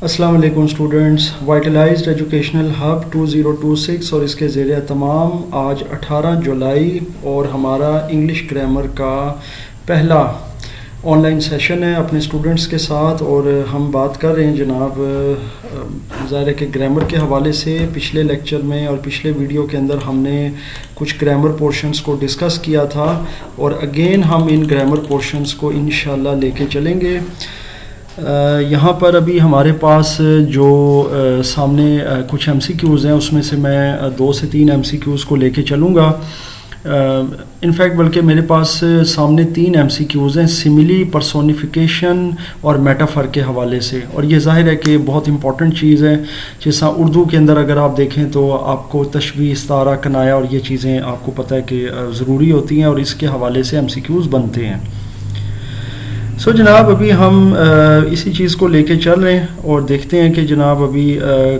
अस्सलाम वालेकुम students, वाइटलाइज्ड educational hub 2026 और इसके ज़ेरे तमाम आज 18 जुलाई और हमारा इंग्लिश ग्रामर का पहला ऑनलाइन सेशन है अपने स्टूडेंट्स के साथ। और हम बात कर रहे हैं जनाब ज़ाहिर है कि ग्रामर के हवाले से पिछले लेक्चर में और पिछले वीडियो के अंदर हमने कुछ ग्रामर पोर्शंस को डिस्कस किया था और अगेन हम इन ग्रामर पोर्शंस को इंशाल्लाह लेके चलेंगे। यहाँ पर अभी हमारे पास जो सामने कुछ MCQs हैं उसमें से मैं 2 से 3 MCQs को लेके चलूँगा। इनफैक्ट बल्कि मेरे पास सामने 3 MCQs हैं सिमिली, पर्सोनिफिकेशन और मेटाफर के हवाले से। और ये जाहिर है कि बहुत इंपॉर्टेंट चीज़ है। जैसा उर्दू के अंदर अगर आप देखें तो आपको तशबीह, इस्तारा, कनाया और ये चीज़ें आपको पता है कि ज़रूरी होती हैं और इसके हवाले से MCQs बनते हैं। सो जनाब अभी हम इसी चीज़ को लेके चल रहे हैं और देखते हैं कि जनाब अभी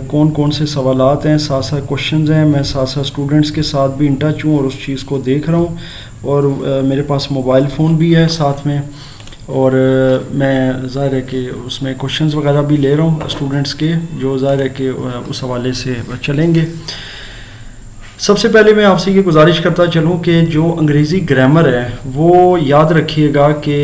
कौन कौन से सवालात हैं, साथ साथ क्वेश्चंस हैं। मैं साथ साथ स्टूडेंट्स के साथ भी इन टच हूँ और उस चीज़ को देख रहा हूँ और मेरे पास मोबाइल फ़ोन भी है साथ में और मैं ज़ाहिर है कि उसमें क्वेश्चंस वगैरह भी ले रहा हूँ स्टूडेंट्स के, जो ज़ाहिर है कि उस हवाले से चलेंगे। सबसे पहले मैं आपसे ये गुजारिश करता चलूँ कि जो अंग्रेज़ी ग्रामर है वो याद रखिएगा कि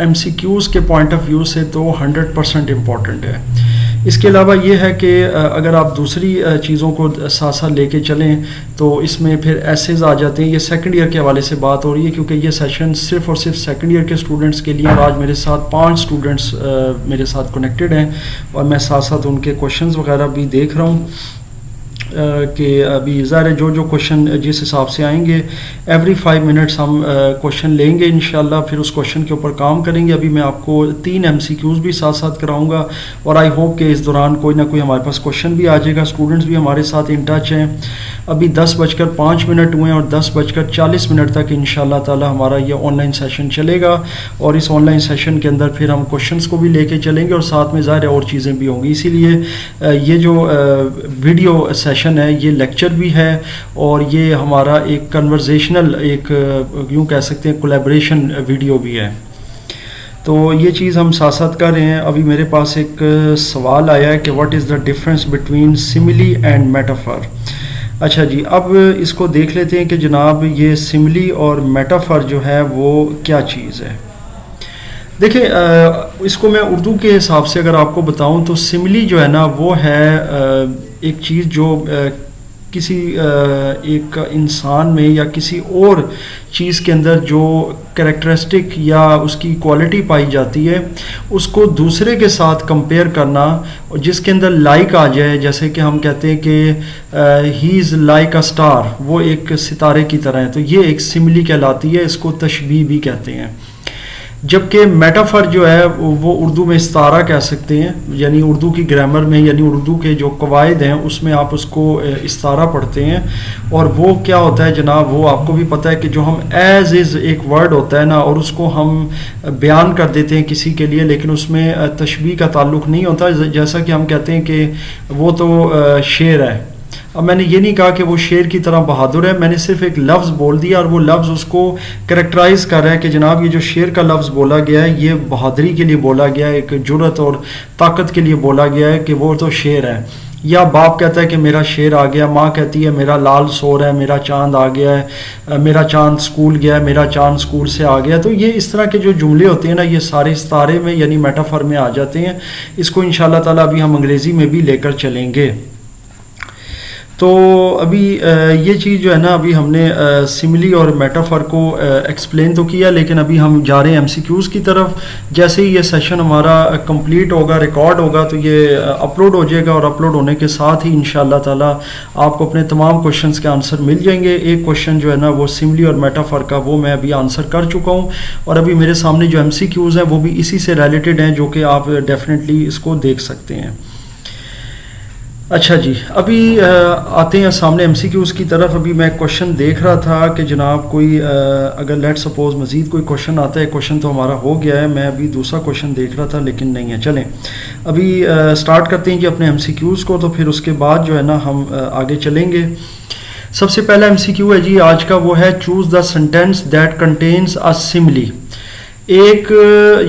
MCQs के पॉइंट ऑफ व्यू से तो 100% इम्पॉर्टेंट है। इसके अलावा ये है कि अगर आप दूसरी चीज़ों को साथ साथ लेके चलें तो इसमें फिर एसेज आ जाते हैं। ये सेकंड ईयर के हवाले से बात हो रही है क्योंकि ये सेशन सिर्फ और सिर्फ सेकंड ईयर के स्टूडेंट्स के लिए। और आज मेरे साथ 5 स्टूडेंट्स मेरे साथ कनेक्टेड हैं और मैं साथ साथ उनके क्वेश्चंस वगैरह भी देख रहा हूँ कि अभी ज़ाहिर है जो क्वेश्चन जिस हिसाब से आएंगे एवरी 5 मिनट्स हम क्वेश्चन लेंगे इंशाल्लाह, फिर उस क्वेश्चन के ऊपर काम करेंगे। अभी मैं आपको 3 MCQs भी साथ साथ कराऊंगा और आई होप कि इस दौरान कोई ना कोई हमारे पास क्वेश्चन भी आ जाएगा। स्टूडेंट्स भी हमारे साथ इन टच हैं। अभी 10:05 हुए हैं और 10:40 तक इंशाल्लाह ताला हमारा ये ऑनलाइन सेशन चलेगा और इस ऑनलाइन सेशन के अंदर फिर हम क्वेश्चंस को भी लेके चलेंगे और साथ में ज़ाहिर है और चीज़ें भी होंगी। इसीलिए ये जो वीडियो सेशन है ये लेक्चर भी है और ये हमारा एक कन्वर्सेशनल, एक यूँ कह सकते हैं कोलैबोरेशन वीडियो भी है। तो ये चीज़ हम साथ साथ कर रहे हैं। अभी मेरे पास एक सवाल आया है कि what is the difference between simile and metaphor. अच्छा जी, अब इसको देख लेते हैं कि जनाब ये सिमिली और मेटाफर जो है वो क्या चीज़ है। देखिए इसको मैं उर्दू के हिसाब से अगर आपको बताऊं तो सिमिली जो है ना वो है एक चीज़ जो किसी एक इंसान में या किसी और चीज़ के अंदर जो कैरेक्टरिस्टिक या उसकी क्वालिटी पाई जाती है उसको दूसरे के साथ कंपेयर करना और जिसके अंदर लाइक आ जाए। जैसे कि हम कहते हैं कि he is like a star, वो एक सितारे की तरह है, तो ये एक सिमिली कहलाती है। इसको तशबीह भी कहते हैं। जबकि मेटाफर जो है वो उर्दू में इस्तारा कह सकते हैं, यानी उर्दू की ग्रामर में यानी उर्दू के जो कवायद हैं उसमें आप उसको इस्तारा पढ़ते हैं। और वो क्या होता है जनाब, वो आपको भी पता है कि जो हम एज इज़ एक वर्ड होता है ना और उसको हम बयान कर देते हैं किसी के लिए, लेकिन उसमें तशबीह का ताल्लुक़ नहीं होता। जैसा कि हम कहते हैं कि वो तो शेर है। अब मैंने ये नहीं कहा कि वो शेर की तरह बहादुर है, मैंने सिर्फ एक लफ्ज़ बोल दिया और वो लफ्ज़ उसको करेक्टराइज़ कर रहा है कि जनाब ये जो शेर का लफ्ज़ बोला गया है ये बहादुरी के लिए बोला गया है, एक जुर्रत और ताकत के लिए बोला गया है कि वो तो शेर है। या बाप कहता है कि मेरा शेर आ गया, माँ कहती है मेरा लाल सोर है, मेरा चांद आ गया है, मेरा चांद स्कूल गया है, मेरा चांद स्कूल से आ गया। तो ये इस तरह के जो जुमले होते हैं ना ये सारे इस्तारे में यानी मेटाफर में आ जाते हैं। इसको इंशाल्लाह ताला अभी हम अंग्रेज़ी में भी लेकर चलेंगे। तो अभी ये चीज़ जो है ना अभी हमने सिमिली और मेटाफर को एक्सप्लेन तो किया, लेकिन अभी हम जा रहे हैं MCQs की तरफ। जैसे ही ये सेशन हमारा कंप्लीट होगा, रिकॉर्ड होगा, तो ये अपलोड हो जाएगा और अपलोड होने के साथ ही इंशाल्लाह ताला आपको अपने तमाम क्वेश्चंस के आंसर मिल जाएंगे। एक क्वेश्चन जो है ना वो सिमिली और मेटाफर का वो मैं अभी आंसर कर चुका हूँ और अभी मेरे सामने जो MCQs हैं वो भी इसी से रिलेटेड हैं जो कि आप डेफिनेटली इसको देख सकते हैं। अच्छा जी, अभी आते हैं सामने MCQs की तरफ। अभी मैं क्वेश्चन देख रहा था कि जनाब कोई अगर लेट सपोज मज़ीद कोई क्वेश्चन आता है। क्वेश्चन तो हमारा हो गया है, मैं अभी दूसरा क्वेश्चन देख रहा था लेकिन नहीं है। चलें अभी स्टार्ट करते हैं जी अपने MCQs को, तो फिर उसके बाद जो है ना हम आगे चलेंगे। सबसे पहला MCQ है जी आज का, वो है choose the sentence that contains a simile. एक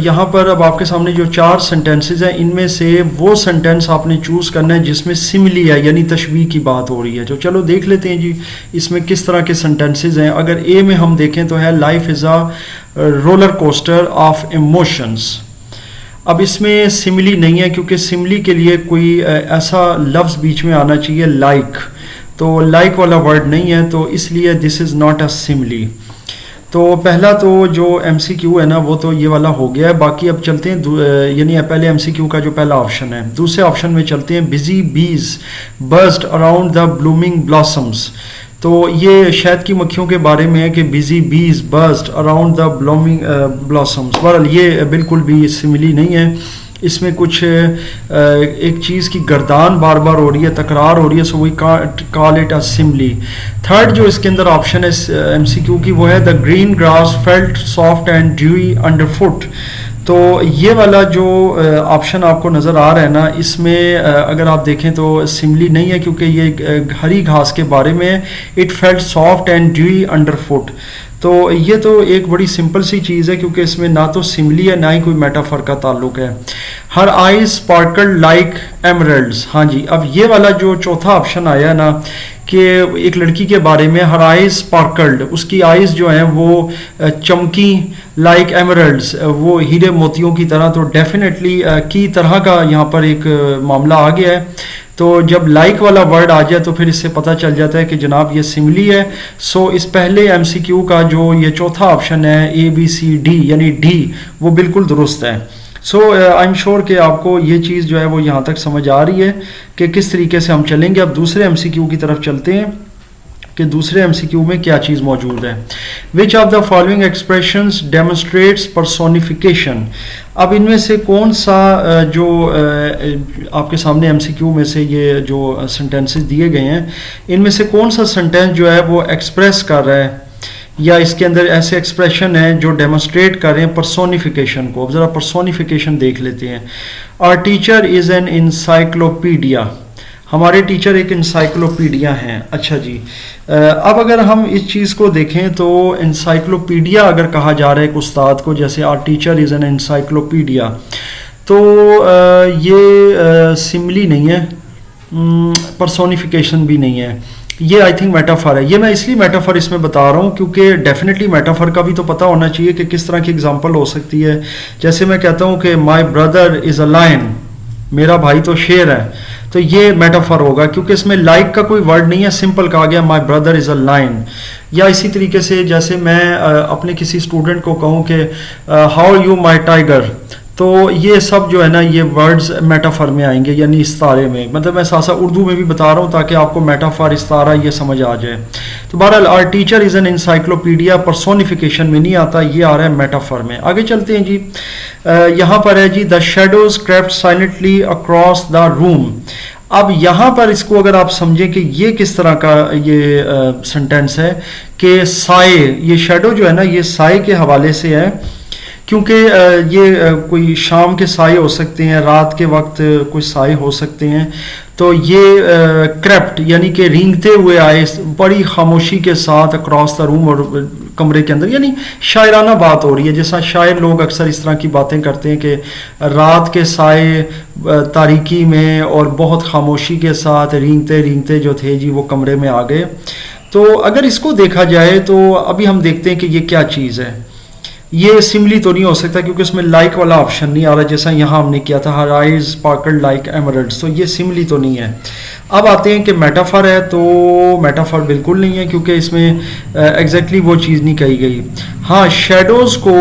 यहाँ पर अब आपके सामने जो 4 सेंटेंसेस हैं, इनमें से वो सेंटेंस आपने चूज़ करना है जिसमें सिमिली है, यानी तशबीह की बात हो रही है। तो चलो देख लेते हैं जी इसमें किस तरह के सेंटेंसेस हैं। अगर ए में हम देखें तो है life is a roller coaster of emotions. अब इसमें सिमिली नहीं है क्योंकि सिमिली के लिए कोई ऐसा लफ्ज़ बीच में आना चाहिए लाइक, तो लाइक वाला वर्ड नहीं है, तो इसलिए this is not a simile. तो पहला तो जो MCQ है ना वो तो ये वाला हो गया है। बाकी अब चलते हैं यानी पहले MCQ का जो पहला ऑप्शन है, दूसरे ऑप्शन में चलते हैं। बिजी बीज burst around the blooming blossoms. तो ये शहद की मक्खियों के बारे में है कि बिजी बीज burst around the blooming blossoms. बहरहाल ये बिल्कुल भी सिमिली नहीं है, इसमें कुछ एक चीज़ की गर्दान बार बार हो रही है, तकरार हो रही है, so we call it a simile. Third जो इसके अंदर ऑप्शन है MCQ की वो है the green grass felt soft and dewy under foot. तो ये वाला जो ऑप्शन आपको नज़र आ रहा है ना, इसमें अगर आप देखें तो सिमिली नहीं है क्योंकि ये हरी घास के बारे में है। It felt soft and dewy under foot. तो ये तो एक बड़ी सिंपल सी चीज़ है क्योंकि इसमें ना तो सिमिली है ना ही कोई मेटाफर का ताल्लुक है। Her eyes sparkle like emeralds. हाँ जी, अब ये वाला जो चौथा ऑप्शन आया ना कि एक लड़की के बारे में हर आईज स्पार्कल्ड, उसकी आईज जो हैं वो चमकी लाइक एमरल्ड्स, वो हीरे मोतियों की तरह। तो डेफिनेटली की तरह का यहाँ पर एक मामला आ गया है। तो जब लाइक वाला वर्ड आ जाए तो फिर इससे पता चल जाता है कि जनाब ये सिमिली है। सो इस पहले MCQ का जो ये चौथा ऑप्शन है ABCD यानी D, वो बिल्कुल दुरुस्त है। सो आई एम श्योर कि आपको ये चीज़ जो है वो यहाँ तक समझ आ रही है कि किस तरीके से हम चलेंगे। अब दूसरे MCQ की तरफ चलते हैं कि दूसरे MCQ में क्या चीज़ मौजूद है। Which of the following expressions demonstrates personification. अब इनमें से कौन सा जो आपके सामने MCQ में से ये जो सेंटेंसेस दिए गए हैं, इनमें से कौन सा सेंटेंस जो है वो एक्सप्रेस कर रहा है या इसके अंदर ऐसे एक्सप्रेशन है जो डेमोन्स्ट्रेट कर रहे हैं पर्सोनिफिकेशन को। अब ज़रा पर्सोनिफिकेशन देख लेते हैं। Our teacher is an encyclopedia. हमारे टीचर एक इंसाइक्लोपीडिया हैं। अच्छा जी, अब अगर हम इस चीज़ को देखें तो इंसाइक्लोपीडिया अगर कहा जा रहा है एक उस्ताद को, जैसे our teacher is an encyclopedia, तो ये सिमिली नहीं है, पर्सोनिफिकेशन भी नहीं है, ये आई थिंक मेटाफर है। ये मैं इसलिए मेटाफर इसमें बता रहा हूँ क्योंकि डेफिनेटली मेटाफर का भी तो पता होना चाहिए कि किस तरह की एग्जांपल हो सकती है। जैसे मैं कहता हूँ कि my brother is a lion, मेरा भाई तो शेर है, तो ये मेटाफर होगा क्योंकि इसमें लाइक का कोई वर्ड नहीं है, सिंपल कहा गया my brother is a lion. या इसी तरीके से जैसे मैं अपने किसी स्टूडेंट को कहूँ कि हाउ यू माय टाइगर, तो ये सब जो है ना ये वर्ड्स मेटाफर में आएंगे, यानी इस्तारे में। मतलब मैं सासा उर्दू में भी बता रहा हूँ ताकि आपको मेटाफर इस्तारा ये समझ आ जाए। तो बहरहाल our teacher is an encyclopedia personification में नहीं आता, ये आ रहा है मेटाफर में। आगे चलते हैं जी। यहाँ पर है जी the shadows crept silently across the room. अब यहाँ पर इसको अगर आप समझें कि ये किस तरह का ये सेंटेंस है कि साए, ये शेडो जो है ना ये साए के हवाले से है क्योंकि ये कोई शाम के साए हो सकते हैं, रात के वक्त कोई साए हो सकते हैं। तो ये क्रेप्ट यानी कि रेंगते हुए आए बड़ी खामोशी के साथ अक्रॉस द रूम, और कमरे के अंदर, यानी शायराना बात हो रही है। जैसा शायर लोग अक्सर इस तरह की बातें करते हैं कि रात के साए तारीकी में और बहुत खामोशी के साथ रेंगते रेंगते जो थे जी वो कमरे में आ गए। तो अगर इसको देखा जाए तो अभी हम देखते हैं कि ये क्या चीज़ है। ये सिमिली तो नहीं हो सकता क्योंकि उसमें लाइक वाला ऑप्शन नहीं आ रहा, जैसा यहाँ हमने किया था her eyes sparkled like emeralds, तो ये सिमिली तो नहीं है। अब आते हैं कि मेटाफर है, तो मेटाफर बिल्कुल नहीं है क्योंकि इसमें एग्जैक्टली वो चीज़ नहीं कही गई। हाँ, शेडोज़ को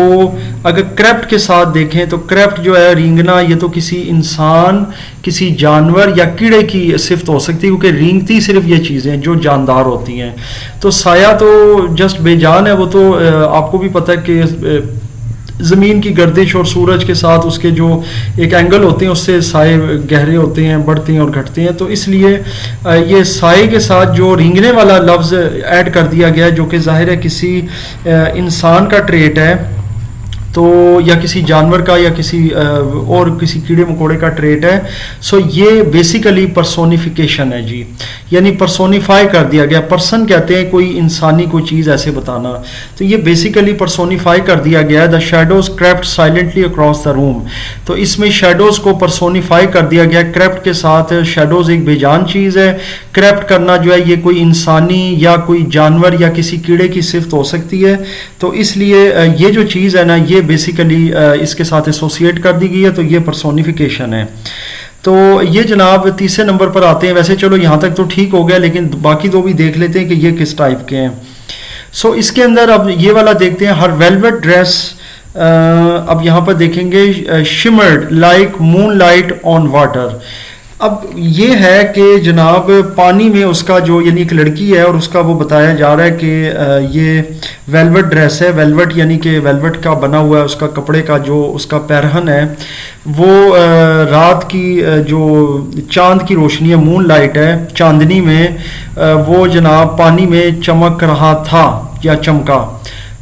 अगर क्रेप्ट के साथ देखें तो क्रेप्ट जो है रेंगना, ये तो किसी इंसान, किसी जानवर या कीड़े की सिफ्त हो सकती है क्योंकि रेंगती सिर्फ ये चीज़ें जो जानदार होती हैं। तो साया तो जस्ट बेजान है, वो तो आपको भी पता है कि ज़मीन की गर्दिश और सूरज के साथ उसके जो एक एंगल होते हैं उससे साए गहरे होते हैं, बढ़ते हैं और घटते हैं। तो इसलिए ये साए के साथ जो रेंगने वाला लफ्ज़ ऐड कर दिया गया है जो कि ज़ाहिर है किसी इंसान का ट्रेट है, तो या किसी जानवर का या किसी और किसी कीड़े मकोड़े का ट्रेट है। सो ये बेसिकली पर्सोनिफिकेशन है जी, यानी पर्सोनिफाई कर दिया गया। पर्सन कहते हैं कोई इंसानी कोई चीज़ ऐसे बताना, तो ये बेसिकली पर्सोनिफाई कर दिया गया है। The shadows crept silently across the room, तो इसमें शेडोज को पर्सोनिफाई कर दिया गया। क्रेप्ट के साथ शेडोज एक बेजान चीज़ है। क्रेप्ट करना जो है ये कोई इंसानी या कोई जानवर या किसी कीड़े की सिफत हो सकती है, तो इसलिए ये जो चीज़ है ना ये बेसिकली इसके साथ एसोसिएट कर दी गई है, तो ये पर्सोनिफिकेशन है। तो ये जनाब तीसरे नंबर पर आते हैं। वैसे चलो यहाँ तक तो ठीक हो गया, लेकिन बाकी दो भी देख लेते हैं कि ये किस टाइप के हैं। सो इसके अंदर अब ये वाला देखते हैं, हर वेलवेट ड्रेस। अब यहाँ पर देखेंगे shimmered like moon light on water. अब ये है कि जनाब पानी में उसका जो, यानी एक लड़की है और उसका वो बताया जा रहा है कि ये वेलवेट ड्रेस है। वेलवेट यानी कि वेलवेट का बना हुआ है उसका कपड़े का जो उसका पैरहन है, वो रात की जो चांद की रोशनी है, मून लाइट है, चांदनी में वो जनाब पानी में चमक रहा था या चमका।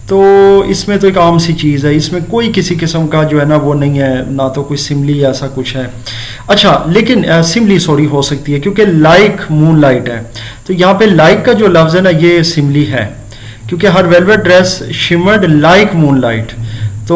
तो इसमें तो एक आम सी चीज़ है, इसमें कोई किसी किस्म का जो है ना वो नहीं है, ना तो कोई सिमली या ऐसा कुछ है। अच्छा, लेकिन सिमली सॉरी हो सकती है क्योंकि लाइक मून लाइट है, तो यहाँ पे लाइक का जो लफ्ज़ है ना ये सिमली है, क्योंकि हर velvet dress shimmered like moonlight. तो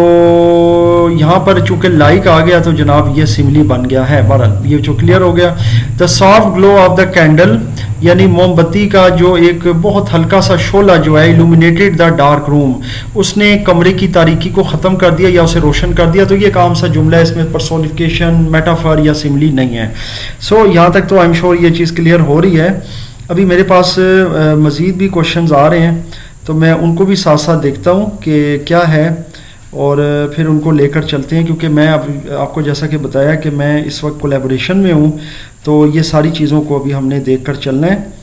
यहाँ पर चूंकि लाइक आ गया तो जनाब ये सिमली बन गया है। बहरहाल ये जो क्लियर हो गया। The soft glow of the candle, यानी मोमबत्ती का जो एक बहुत हल्का सा शोला जो है, इल्यूमिनेटेड द डार्क रूम, उसने कमरे की तारीकी को ख़त्म कर दिया या उसे रोशन कर दिया। तो ये काम सा जुमला है, इसमें पर्सोनिफिकेशन, मेटाफर या सिमली नहीं है। सो यहाँ तक तो आई एम श्योर ये चीज़ क्लियर हो रही है। अभी मेरे पास मज़ीद भी क्वेश्चंस आ रहे हैं, तो मैं उनको भी साथ साथ देखता हूँ कि क्या है और फिर उनको लेकर चलते हैं, क्योंकि मैं आपको जैसा कि बताया कि मैं इस वक्त कोलैबोरेशन में हूँ, तो ये सारी चीज़ों को अभी हमने देखकर चलना है।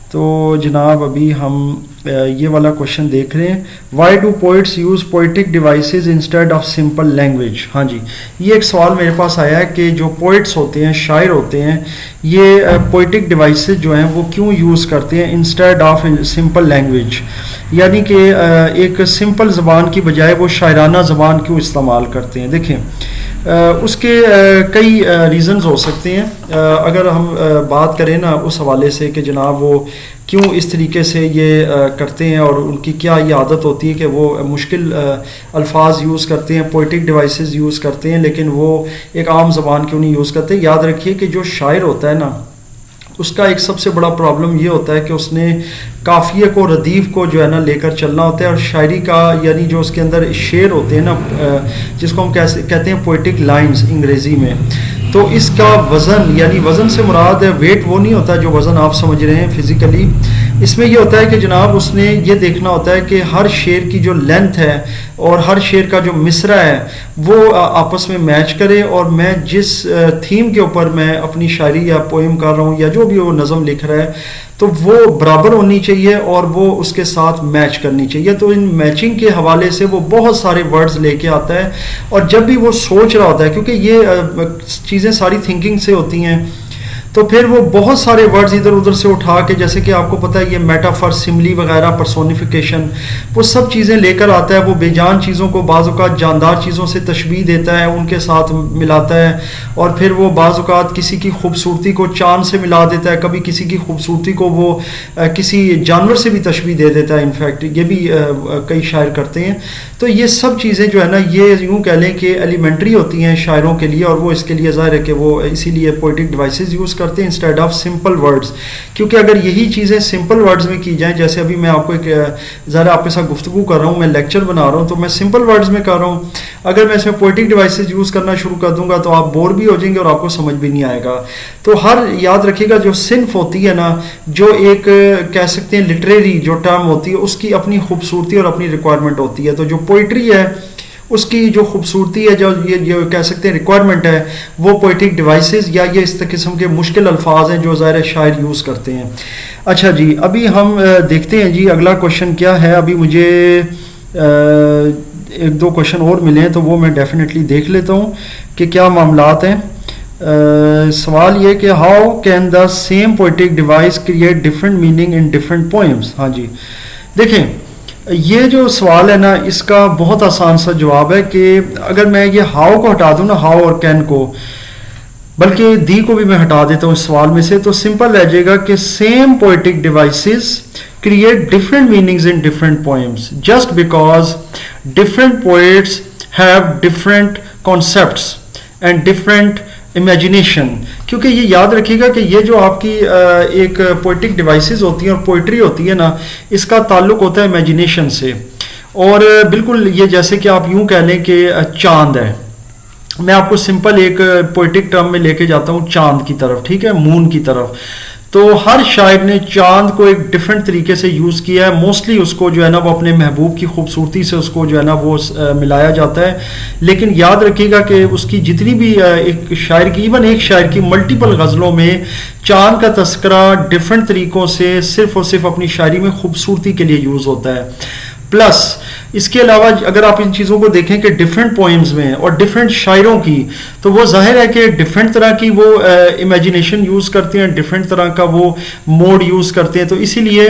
तो जनाब अभी हम ये वाला क्वेश्चन देख रहे हैं, why do poets use poetic devices instead of simple language. हाँ जी, ये एक सवाल मेरे पास आया है कि जो पोइट्स होते हैं, शायर होते हैं, ये पोइटिक डिवाइसेस जो हैं वो क्यों यूज़ करते हैं इंस्टेड ऑफ सिंपल लैंग्वेज, यानी कि एक सिंपल ज़बान की बजाय वो शायराना ज़बान क्यों इस्तेमाल करते हैं। देखें उसके कई रीज़न्स हो सकते हैं। अगर हम बात करें ना उस हवाले से कि जनाब वो क्यों इस तरीके से ये करते हैं और उनकी क्या ये आदत होती है कि वो मुश्किल अल्फाज यूज़ करते हैं, पोइटिक डिवाइसेस यूज़ करते हैं, लेकिन वो एक आम ज़बान क्यों नहीं यूज़ करते। याद रखिए कि जो शायर होता है ना, उसका एक सबसे बड़ा प्रॉब्लम ये होता है कि उसने काफ़िए को, रदीफ़ को जो है ना लेकर चलना होता है। और शायरी का यानी जो उसके अंदर शेर होते हैं ना, जिसको हम कहते हैं पोइटिक लाइंस अंग्रेज़ी में, तो इसका वज़न, यानी वज़न से मुराद है वेट वो नहीं होता जो वज़न आप समझ रहे हैं फिज़िकली। इसमें ये होता है कि जनाब उसने ये देखना होता है कि हर शेर की जो लेंथ है और हर शेर का जो मिसरा है वो आपस में मैच करे, और मैं जिस थीम के ऊपर मैं अपनी शायरी या पोएम कर रहा हूँ या जो भी वो नज़म लिख रहा है, तो वो बराबर होनी चाहिए और वो उसके साथ मैच करनी चाहिए। तो इन मैचिंग के हवाले से वो बहुत सारे वर्ड्स लेके आता है, और जब भी वो सोच रहा होता है, क्योंकि ये चीज़ें सारी थिंकिंग से होती हैं, तो फिर वो बहुत सारे वर्ड्स इधर उधर से उठा के, जैसे कि आपको पता है ये मेटाफर, सिमली वगैरह, पर्सोनिफिकेशन, वो सब चीज़ें लेकर आता है। वो बेजान चीज़ों को बाज़ औक़ात जानदार चीज़ों से तशबीह देता है, उनके साथ मिलाता है, और फिर वो बाज़ औक़ात किसी की खूबसूरती को चाँद से मिला देता है, कभी किसी की खूबसूरती को वो किसी जानवर से भी तशबीह दे देता है। इनफैक्ट ये भी कई शायर करते हैं। तो ये सब चीज़ें जो है ना, ये यूँ कह लें कि एलिमेंट्री होती हैं शायरों के लिए, और वो इसके लिए ज़ाहिर है कि वो इसीलिए पोइटिक डिवाइसेस यूज़ करते हैं इंस्टेड ऑफ सिंपल वर्ड्स। क्योंकि अगर यही चीज़ें सिंपल वर्ड्स में की जाएं, जैसे अभी मैं आपको एक ज़रा आपके साथ गुफ्तगू कर रहा हूँ, मैं लेक्चर बना रहा हूँ, तो मैं सिंपल वर्ड्स में कर रहा हूँ। अगर मैं इसमें पोइटिक डिवाइसेस यूज़ करना शुरू कर दूंगा तो आप बोर भी हो जाएंगे और आपको समझ भी नहीं आएगा। तो हर याद रखिएगा, जो सिन्फ होती है ना, जो एक कह सकते हैं लिटरेरी जो टर्म होती है, उसकी अपनी खूबसूरती और अपनी रिक्वायरमेंट होती है। तो जो पोइट्री है उसकी जो खूबसूरती है, जो ये कह सकते हैं रिक्वायरमेंट है, वो पोइटिक डिवाइसेस या ये इस किस्म के मुश्किल अल्फाज हैं जो ज़ाहिर शायर यूज़ करते हैं। अच्छा जी, अभी हम देखते हैं जी अगला क्वेश्चन क्या है। अभी मुझे एक दो क्वेश्चन और मिले हैं, तो वो मैं डेफिनेटली देख लेता हूँ कि क्या मामलात हैं। सवाल ये कि how can the same poetic device create different meaning in different poems. हाँ जी, देखें ये जो सवाल है ना, इसका बहुत आसान सा जवाब है कि अगर मैं ये हाउ को हटा दूं ना, हाउ और कैन को, बल्कि दी को भी मैं हटा देता हूँ इस सवाल में से, तो सिंपल रह जाएगा कि same poetic devices create different meanings in different poems just because different poets have different concepts and different imagination. क्योंकि ये याद रखिएगा कि ये जो आपकी एक पोएटिक डिवाइसेस होती हैं और पोइट्री होती है ना, इसका ताल्लुक होता है इमेजिनेशन से। और बिल्कुल ये जैसे कि आप यूं कह लें कि चांद है, मैं आपको सिंपल एक पोएटिक टर्म में लेके जाता हूँ चांद की तरफ, ठीक है, मून की तरफ। तो हर शायर ने चांद को एक डिफरेंट तरीके से यूज़ किया है। मोस्टली उसको जो है ना वो अपने महबूब की खूबसूरती से उसको जो है ना वो मिलाया जाता है। लेकिन याद रखिएगा कि उसकी जितनी भी एक शायर की, इवन एक शायर की मल्टीपल गज़लों में चांद का तस्करा डिफरेंट तरीक़ों से सिर्फ़ और सिर्फ अपनी शायरी में खूबसूरती के लिए यूज़ होता है। प्लस इसके अलावा अगर आप इन चीज़ों को देखें कि डिफरेंट पोइम्स में और डिफरेंट शायरों की, तो वो जाहिर है कि डिफरेंट तरह की वो इमेजिनेशन यूज़ करते हैं, डिफरेंट तरह का वो मोड यूज़ करते हैं। तो इसीलिए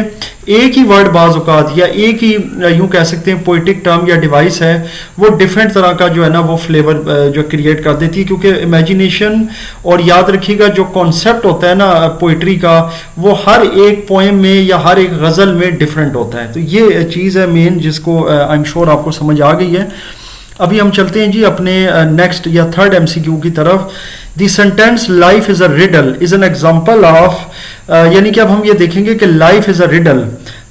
एक ही वर्ड बाज़ औक़ात या एक ही यूँ कह सकते हैं पोइटिक टर्म या डिवाइस है, वो डिफरेंट तरह का जो है ना वो फ्लेवर जो क्रिएट कर देती है। क्योंकि इमेजिनेशन और याद रखिएगा जो कॉन्सेप्ट होता है ना पोइट्री का, वो हर एक पोएम में या हर एक गज़ल में डिफरेंट होता है। तो ये चीज़ है मेन, जिसको आई एम श्योर आपको समझ आ गई है। अभी हम चलते हैं जी अपने नेक्स्ट या थर्ड एमसीक्यू की तरफ। The sentence life is a riddle is an example of, यानी कि अब हम ये देखेंगे कि लाइफ इज अ रिडल,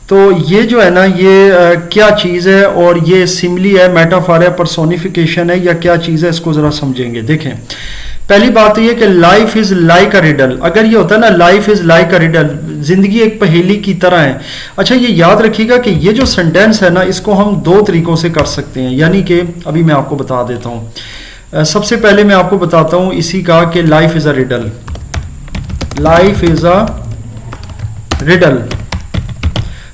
तो ये जो है ना ये क्या चीज़ है, और ये सिमिली है, मेटाफर है, पर्सोनिफिकेशन है, या क्या चीज़ है, इसको ज़रा समझेंगे। देखें, पहली बात तो ये कि life is like a riddle. अगर ये होता है ना life is like a riddle, जिंदगी एक पहेली की तरह है। अच्छा, ये याद रखिएगा कि ये जो सेंटेंस है ना, इसको हम दो तरीकों से कर सकते हैं, यानी कि अभी मैं आपको बता देता हूँ। सबसे पहले मैं आपको बताता हूँ इसी का कि life is a riddle, life is a riddle.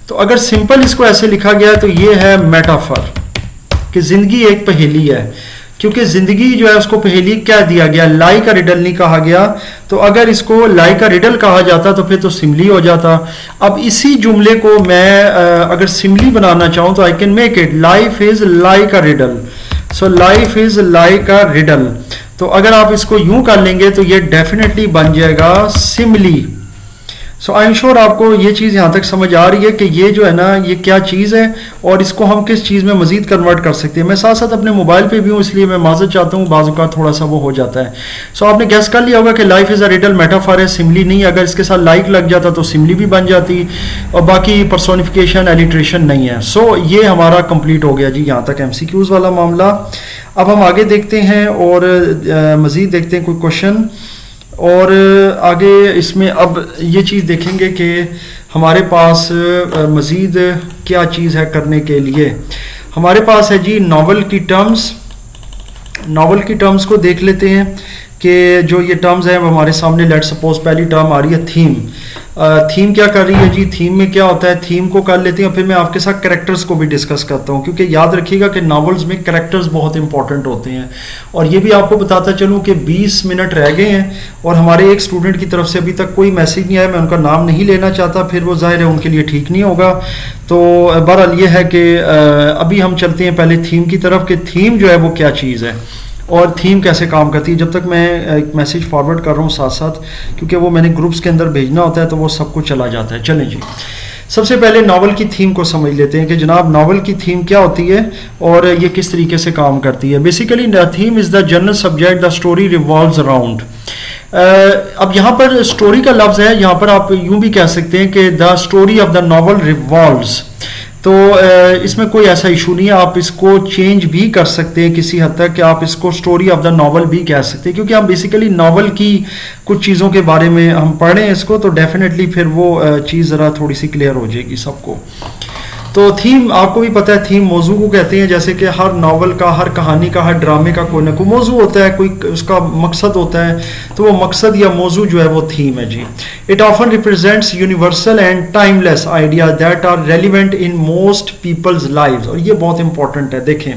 तो अगर सिंपल इसको ऐसे लिखा गया तो ये है मेटाफर, कि जिंदगी एक पहेली है। क्योंकि जिंदगी जो है उसको पहेली क्या दिया गया, लाइक अ रिडल नहीं कहा गया। तो अगर इसको लाइक अ रिडल कहा जाता तो फिर तो सिमली हो जाता। अब इसी जुमले को मैं अगर सिमली बनाना चाहूं तो I can make it life is like a riddle. So life is like a riddle. तो अगर आप इसको यूं कर लेंगे तो ये डेफिनेटली बन जाएगा सिमली। सो आई एम श्योर आपको ये चीज़ यहाँ तक समझ आ रही है कि ये जो है ना ये क्या चीज़ है और इसको हम किस चीज़ में मजीद कन्वर्ट कर सकते हैं। मैं साथ साथ अपने मोबाइल पे भी हूँ, इसलिए मैं माजरत चाहता हूँ, बाज़ औक़ात थोड़ा सा वो हो जाता है। सो आपने गैस कर लिया होगा कि life is a riddle metaphor है, सिमली नहीं। अगर इसके साथ लाइक लग जाता तो सिमली भी बन जाती, और बाकी पर्सोनिफिकेशन एलिट्रेशन नहीं है। सो ये हमारा कंप्लीट हो गया जी यहाँ तक MCQs वाला मामला। अब हम आगे देखते हैं और मज़ीद देखते हैं कोई क्वेश्चन, और आगे इसमें अब ये चीज़ देखेंगे कि हमारे पास मज़ीद क्या चीज़ है करने के लिए। हमारे पास है जी नावल की टर्म्स। नावल की टर्म्स को देख लेते हैं कि जो ये टर्म्स हैं वो हमारे सामने। लेट सपोज पहली टर्म आ रही है थीम। थीम क्या कर रही है जी, थीम में क्या होता है, थीम को कर लेते हैं, फिर मैं आपके साथ कैरेक्टर्स को भी डिस्कस करता हूँ, क्योंकि याद रखिएगा कि नावल्स में कैरेक्टर्स बहुत इंपॉर्टेंट होते हैं। और ये भी आपको बताता चलूँ कि 20 मिनट रह गए हैं और हमारे एक स्टूडेंट की तरफ से अभी तक कोई मैसेज नहीं आया। मैं उनका नाम नहीं लेना चाहता, फिर वो जाहिर है उनके लिए ठीक नहीं होगा। तो बहरहाल ये है कि अभी हम चलते हैं पहले थीम की तरफ, कि थीम जो है वो क्या चीज़ है और थीम कैसे काम करती है। जब तक मैं एक मैसेज फॉरवर्ड कर रहा हूँ साथ साथ, क्योंकि वो मैंने ग्रुप्स के अंदर भेजना होता है तो वो सबको चला जाता है। चलें जी, सबसे पहले नावल की थीम को समझ लेते हैं कि जनाब नावल की थीम क्या होती है और ये किस तरीके से काम करती है। Basically the theme is the general subject the story revolves around. अब यहाँ पर स्टोरी का लफ्ज़ है, यहाँ पर आप यूँ भी कह सकते हैं कि the story of the novel revolves. तो इसमें कोई ऐसा इशू नहीं है, आप इसको चेंज भी कर सकते हैं किसी हद तक, कि आप इसको स्टोरी ऑफ द नावल भी कह सकते हैं, क्योंकि हम बेसिकली नावल की कुछ चीज़ों के बारे में हम पढ़ रहे हैं इसको, तो डेफिनेटली फिर वो चीज़ ज़रा थोड़ी सी क्लियर हो जाएगी सबको। तो थीम आपको भी पता है, थीम मौजू को कहते हैं। जैसे कि हर नावल का, हर कहानी का, हर ड्रामे का कोई ना कोई मौजू होता है, कोई उसका मकसद होता है, तो वो मकसद या मौजू जो है वो थीम है जी। It often represents universal and timeless idea that are relevant in most people's lives. और ये बहुत इंपॉर्टेंट है। देखें,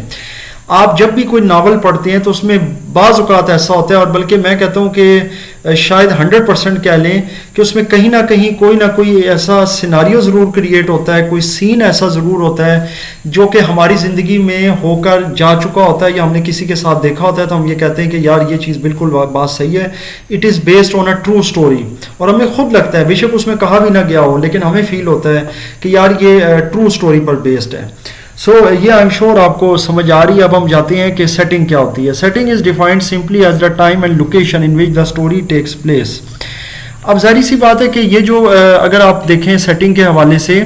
आप जब भी कोई नावल पढ़ते हैं तो उसमें बाज़ औक़ात ऐसा होता है, और बल्कि मैं कहता हूँ कि शायद 100% कह लें कि उसमें कहीं ना कोई ऐसा सिनारियो ज़रूर क्रिएट होता है, कोई सीन ऐसा ज़रूर होता है जो कि हमारी ज़िंदगी में होकर जा चुका होता है या हमने किसी के साथ देखा होता है, तो हम ये कहते हैं कि यार ये चीज़ बिल्कुल बात सही है, it is based on a true story. और हमें खुद लगता है, बेशक उसमें कहा भी ना गया हो, लेकिन हमें फील होता है कि यार ये ट्रू स्टोरी पर बेस्ड है। सो ये आई एम श्योर आपको समझ आ रही है। अब हम जाते हैं कि सेटिंग क्या होती है। Setting is defined simply as the time and location in which the story takes place. अब जाहिर सी बात है कि ये जो अगर आप देखें सेटिंग के हवाले से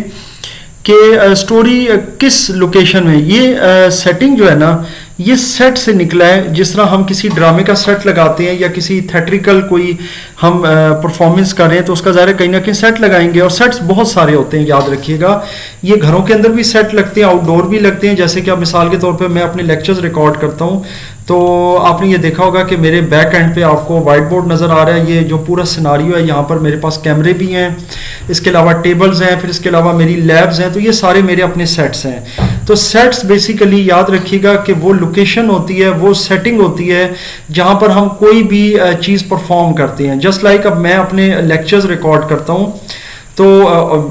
कि स्टोरी किस लोकेशन में, ये सेटिंग जो है ना ये सेट से निकला है। जिस तरह हम किसी ड्रामे का सेट लगाते हैं या किसी थिएट्रिकल कोई हम परफॉर्मेंस कर रहे हैं तो उसका ज़ाहिर कहीं ना कहीं सेट लगाएंगे, और सेट्स बहुत सारे होते हैं, याद रखिएगा। ये घरों के अंदर भी सेट लगते हैं, आउटडोर भी लगते हैं। जैसे कि अब मिसाल के तौर पे मैं अपने लेक्चर्स रिकॉर्ड करता हूँ तो आपने ये देखा होगा कि मेरे बैक एंड पे आपको वाइट बोर्ड नज़र आ रहा है। ये जो पूरा सिनारियो है, यहाँ पर मेरे पास कैमरे भी हैं, इसके अलावा टेबल्स हैं, फिर इसके अलावा मेरी लैब्स हैं, तो ये सारे मेरे अपने सेट्स हैं। तो सेट्स बेसिकली याद रखिएगा कि वो लोकेशन होती है, वो सेटिंग होती है जहाँ पर हम कोई भी चीज़ परफॉर्म करते हैं। जस्ट लाइक अब मैं अपने लेक्चर्स रिकॉर्ड करता हूँ तो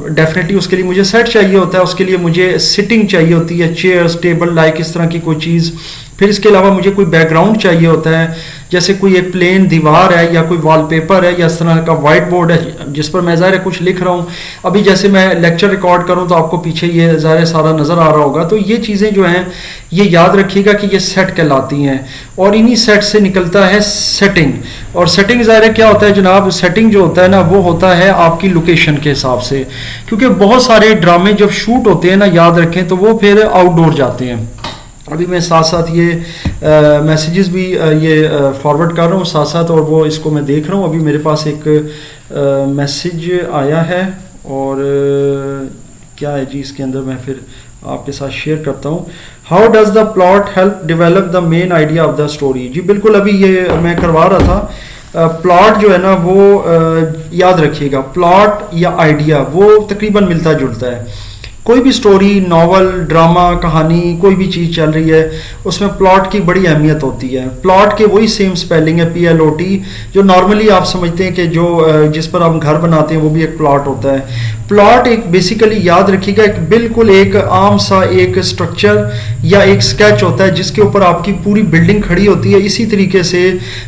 डेफिनेटली उसके लिए मुझे सेट चाहिए होता है, उसके लिए मुझे सिटिंग चाहिए होती है, चेयर्स, टेबल लाइक इस तरह की कोई चीज़। फिर इसके अलावा मुझे कोई बैकग्राउंड चाहिए होता है, जैसे कोई एक प्लेन दीवार है या कोई वॉलपेपर है या इस तरह का वाइट बोर्ड है जिस पर मैं ज़ाहिर कुछ लिख रहा हूँ। अभी जैसे मैं लेक्चर रिकॉर्ड करूँ तो आपको पीछे ये ज़ाहिर सारा नज़र आ रहा होगा। तो ये चीज़ें जो हैं ये याद रखिएगा कि ये सेट कहलाती हैं, और इन्हीं सेट से निकलता है सेटिंग। और सेटिंग ज़ाहिर क्या होता है जनाब, सेटिंग जो होता है ना वो होता है आपकी लोकेशन के हिसाब से, क्योंकि बहुत सारे ड्रामे जब शूट होते हैं ना याद रखें तो वो फिर आउटडोर जाते हैं। अभी मैं साथ साथ ये मैसेजेस भी ये फॉरवर्ड कर रहा हूँ साथ साथ, और वो इसको मैं देख रहा हूँ। अभी मेरे पास एक मैसेज आया है, और क्या है जी इसके अंदर, मैं फिर आपके साथ शेयर करता हूँ। How does the plot help develop the main idea of the story. जी बिल्कुल, अभी ये मैं करवा रहा था। प्लॉट जो है ना वो याद रखिएगा, प्लॉट या आइडिया वो तकरीबन मिलता जुलता है। कोई भी स्टोरी, नावल, ड्रामा, कहानी, कोई भी चीज़ चल रही है उसमें प्लॉट की बड़ी अहमियत होती है। प्लॉट के वही सेम स्पेलिंग है PLOT, जो नॉर्मली आप समझते हैं कि जो जिस पर हम घर बनाते हैं वो भी एक प्लॉट होता है। प्लॉट एक बेसिकली याद रखिएगा एक बिल्कुल एक आम सा एक स्ट्रक्चर या एक स्केच होता है जिसके ऊपर आपकी पूरी बिल्डिंग खड़ी होती है। इसी तरीके से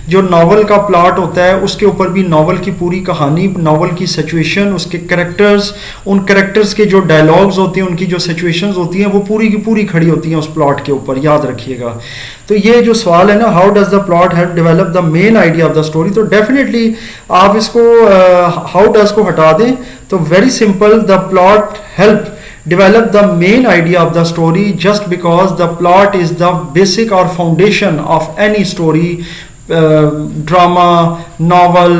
जो नावल का प्लॉट होता है उसके ऊपर भी नावल की पूरी कहानी, नावल की सिचुएशन, उसके कैरेक्टर्स, उन कैरेक्टर्स के जो डायलॉग्स होती हैं, उनकी जो सिचुएशंस होती हैं वो पूरी की पूरी खड़ी होती हैं उस प्लॉट के ऊपर, याद रखिएगा। तो ये जो सवाल है ना, how does the plot help develop the main idea of the story, तो डेफिनेटली आप इसको हाउ डज को हटा दें तो very simple, the plot help develop the main idea of the story just because the plot is the basic or foundation of any story, drama, novel,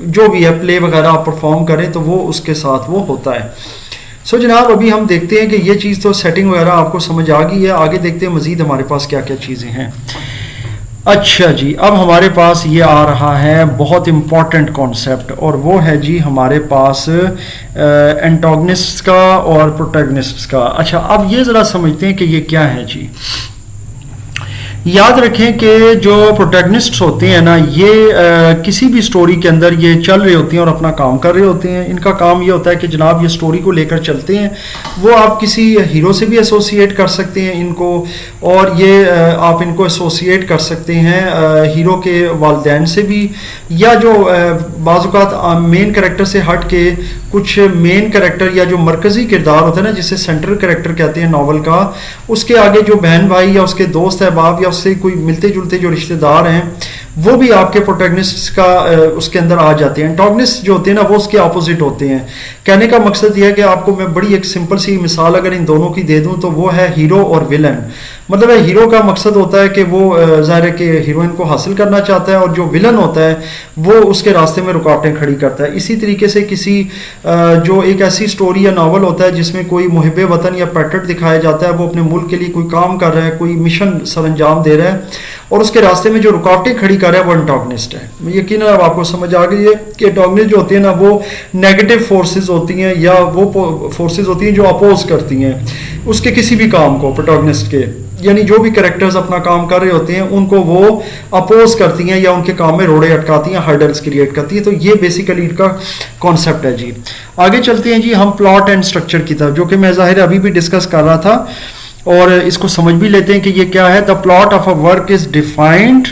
जो भी है, प्ले वगैरह आप परफॉर्म करें तो वो उसके साथ वो होता है। सो जनाब अभी हम देखते हैं कि ये चीज़ तो सेटिंग वगैरह आपको समझ आ गई है। आगे देखते हैं मज़ीद हमारे पास क्या क्या चीज़ें हैं। अच्छा जी, अब हमारे पास ये आ रहा है बहुत इम्पॉर्टेंट कॉन्सेप्ट, और वो है जी हमारे पास एंटागनिस्ट का और प्रोटैगनिस्ट का। अच्छा, अब ये ज़रा समझते हैं कि ये क्या है जी। याद रखें कि जो प्रोटैगनिस्ट्स होते हैं ना ये किसी भी स्टोरी के अंदर ये चल रहे होते हैं और अपना काम कर रहे होते हैं। इनका काम ये होता है कि जनाब ये स्टोरी को लेकर चलते हैं। वो आप किसी हीरो से भी एसोसिएट कर सकते हैं इनको, और ये आप इनको एसोसिएट कर सकते हैं हीरो के वालिदैन से भी, या जो बाज़-औक़ात मेन कैरेक्टर से हट के कुछ मेन कैरेक्टर या जो मरकज़ी किरदार होता है ना जिसे सेंट्रल कैरेक्टर कहते हैं नावल का, उसके आगे जो बहन भाई या उसके दोस्त अहबाब या उससे कोई मिलते जुलते जो रिश्तेदार हैं वो भी आपके प्रोटैगनिस्ट का उसके अंदर आ जाते हैं। एंटागनिस्ट जो होते हैं ना वो उसके ऑपोजिट होते हैं। कहने का मकसद यह है कि आपको मैं बड़ी एक सिंपल सी मिसाल अगर इन दोनों की दे दूं तो वो है हीरो और विलन। मतलब है हीरो का मकसद होता है कि वो ज़ाहिर है कि हीरोइन को हासिल करना चाहता है, और जो विलन होता है वो उसके रास्ते में रुकावटें खड़ी करता है। इसी तरीके से किसी जो एक ऐसी स्टोरी या नावल होता है जिसमें कोई मुहिब वतन या पैट्रियट दिखाया जाता है, वो अपने मुल्क के लिए कोई काम कर रहा है, कोई मिशन सर अंजाम दे रहा है, और उसके रास्ते में जो रुकावटें खड़ी कर रहा है वो एंटागनिस्ट है। यकीनन अब आपको समझ आ गई है कि एंटागनिस्ट जो होती है ना वो नेगेटिव फोर्सेस होती हैं, या वो फोर्सेस होती हैं जो अपोज करती हैं उसके किसी भी काम को, प्रोटैगनिस्ट के। यानी जो भी कैरेक्टर्स अपना काम कर रहे होते हैं उनको वो अपोज करती हैं या उनके काम में रोड़े अटकाती हैं, हर्डल्स क्रिएट करती हैं। तो ये बेसिकली इनका कॉन्सेप्ट है जी। आगे चलते हैं जी हम प्लॉट एंड स्ट्रक्चर की तरफ, जो कि मैं ज़ाहिर अभी भी डिस्कस कर रहा था, और इसको समझ भी लेते हैं कि ये क्या है। The plot of a work is defined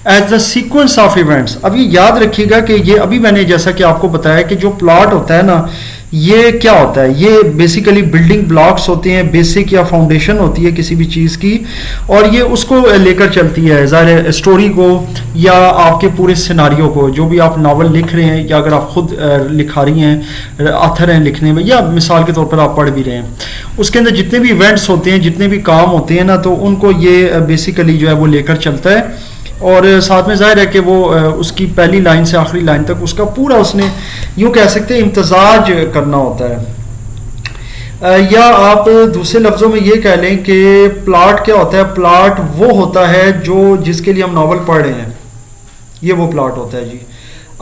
as the sequence of events. अब ये याद रखिएगा कि ये अभी मैंने जैसा कि आपको बताया कि जो प्लॉट होता है ना, ये क्या होता है, ये बेसिकली बिल्डिंग ब्लॉक्स होते हैं, बेसिक या फाउंडेशन होती है किसी भी चीज़ की, और ये उसको लेकर चलती है ज़ाहिर स्टोरी को या आपके पूरे सिनारियों को। जो भी आप नावल लिख रहे हैं या अगर आप खुद लिखा रही हैं, ऑथर हैं लिखने में, या मिसाल के तौर पर आप पढ़ भी रहे हैं, उसके अंदर जितने भी इवेंट्स होते हैं, जितने भी काम होते हैं ना, तो उनको ये बेसिकली जो है वो लेकर चलता है। और साथ में जाहिर है कि वो उसकी पहली लाइन से आखिरी लाइन तक उसका पूरा उसने यूँ कह सकते हैं इम्तजाज करना होता है। या आप दूसरे लफ्ज़ों में ये कह लें कि प्लॉट क्या होता है। प्लॉट वो होता है जो जिसके लिए हम नावल पढ़ रहे हैं, ये वो प्लॉट होता है जी।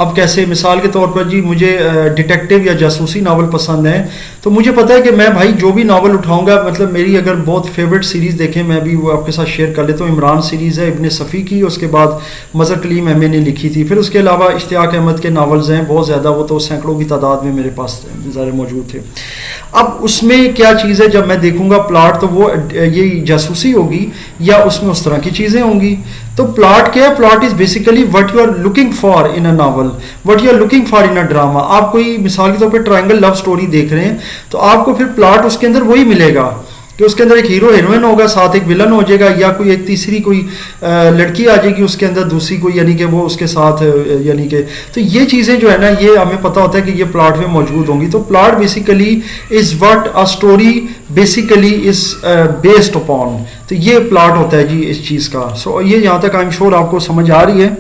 अब कैसे, मिसाल के तौर पर जी मुझे डिटेक्टिव या जासूसी नावल पसंद है, तो मुझे पता है कि मैं भाई जो भी नावल उठाऊंगा, मतलब मेरी अगर बहुत फेवरेट सीरीज़ देखें, मैं भी वो आपके साथ शेयर कर लेता हूँ। इमरान सीरीज़ है इब्ने सफ़ी की, उसके बाद मज़हर कलीम एम ने लिखी थी, फिर उसके अलावा इश्तियाक अहमद के नावल्स हैं बहुत ज़्यादा, वो तो सैकड़ों की तादाद में मेरे पास ज़ाहिर मौजूद थे। अब उसमें क्या चीज़ है, जब मैं देखूंगा प्लॉट, तो वो ये जासूसी होगी या उसमें उस तरह की चीज़ें होंगी। तो प्लॉट क्या है, plot is basically what you are looking for in a novel, what you are looking for in a drama. आप कोई मिसाल के तौर पे ट्रायंगल लव स्टोरी देख रहे हैं, तो आपको फिर प्लॉट उसके अंदर वही मिलेगा कि उसके अंदर एक हीरो हीरोइन होगा, साथ एक विलन हो जाएगा, या कोई एक तीसरी कोई लड़की आ जाएगी उसके अंदर, दूसरी कोई, यानी कि वो उसके साथ यानी कि, तो ये चीज़ें जो है ना, ये हमें पता होता है कि ये प्लॉट में मौजूद होंगी। तो plot basically is what a story basically is based upon. तो ये प्लॉट होता है जी इस चीज़ का। सो ये यहाँ तक आई एम श्योर आपको समझ आ रही है।